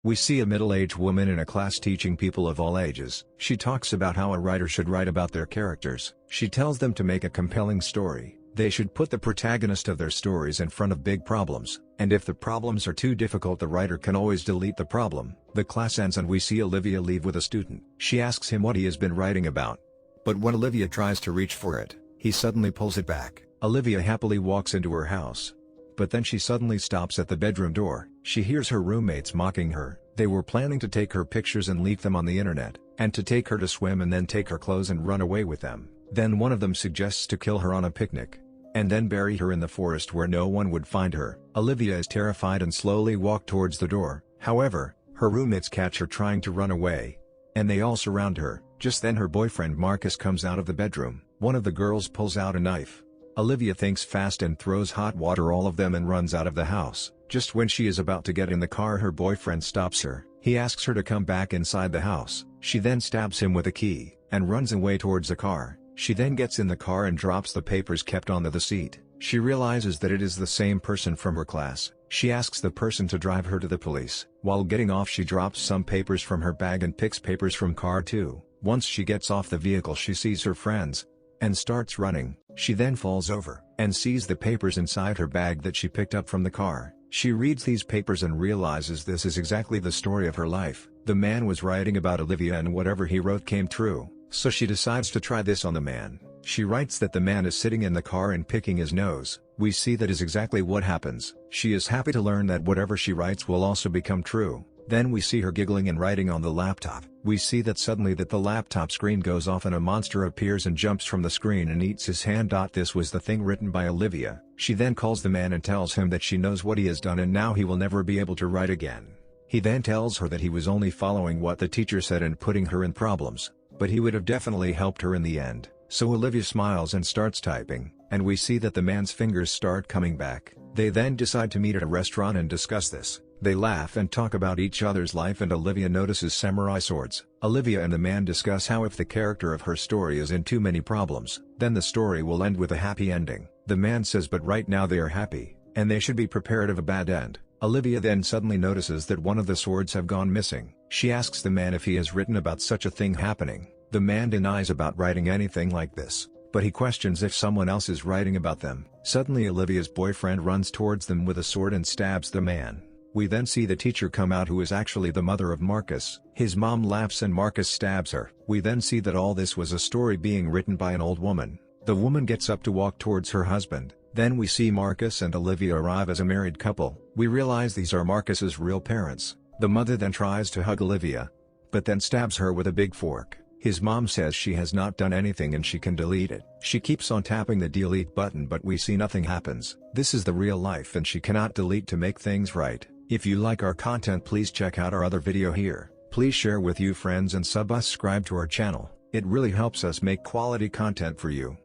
We see a middle-aged woman in a class teaching people of all ages. She talks about how a writer should write about their characters. She tells them to make a compelling story. They should put the protagonist of their stories in front of big problems, and if the problems are too difficult the writer can always delete the problem. The class ends and we see Olivia leave with a student. She asks him what he has been writing about. But when Olivia tries to reach for it, he suddenly pulls it back. Olivia happily walks into her house. But then she suddenly stops at the bedroom door. She hears her roommates mocking her. They were planning to take her pictures and leak them on the internet, and to take her to swim and then take her clothes and run away with them. Then one of them suggests to kill her on a picnic, and then bury her in the forest where no one would find her. Olivia is terrified and slowly walks towards the door. However, her roommates catch her trying to run away, and they all surround her. Just then her boyfriend Marcus comes out of the bedroom. One of the girls pulls out a knife. Olivia thinks fast and throws hot water all of them and runs out of the house. Just when she is about to get in the car her boyfriend stops her. He asks her to come back inside the house. She then stabs him with a key, and runs away towards the car. She then gets in the car and drops the papers kept onto the seat. She realizes that it is the same person from her class. She asks the person to drive her to the police. While getting off she drops some papers from her bag and picks papers from car too. Once she gets off the vehicle she sees her friends, and starts running. She then falls over, and sees the papers inside her bag that she picked up from the car. She reads these papers and realizes this is exactly the story of her life. The man was writing about Olivia and whatever he wrote came true, so she decides to try this on the man. She writes that the man is sitting in the car and picking his nose. We see that is exactly what happens. She is happy to learn that whatever she writes will also become true. Then we see her giggling and writing on the laptop. We see that suddenly that the laptop screen goes off and a monster appears and jumps from the screen and eats his hand. This was the thing written by Olivia. She then calls the man and tells him that she knows what he has done and now he will never be able to write again. He then tells her that he was only following what the teacher said and putting her in problems, but he would have definitely helped her in the end. So Olivia smiles and starts typing, and we see that the man's fingers start coming back. They then decide to meet at a restaurant and discuss this. They laugh and talk about each other's life and Olivia notices samurai swords. Olivia and the man discuss how if the character of her story is in too many problems, then the story will end with a happy ending. The man says but right now they are happy, and they should be prepared of a bad end. Olivia then suddenly notices that one of the swords have gone missing. She asks the man if he has written about such a thing happening. The man denies about writing anything like this, but he questions if someone else is writing about them. Suddenly Olivia's boyfriend runs towards them with a sword and stabs the man. We then see the teacher come out who is actually the mother of Marcus. His mom laughs and Marcus stabs her. We then see that all this was a story being written by an old woman. The woman gets up to walk towards her husband. Then we see Marcus and Olivia arrive as a married couple. We realize these are Marcus's real parents. The mother then tries to hug Olivia, but then stabs her with a big fork. His mom says she has not done anything and she can delete it. She keeps on tapping the delete button but we see nothing happens. This is the real life and she cannot delete to make things right. If you like our content please check out our other video here. Please share with you friends and subscribe to our channel. It really helps us make quality content for you.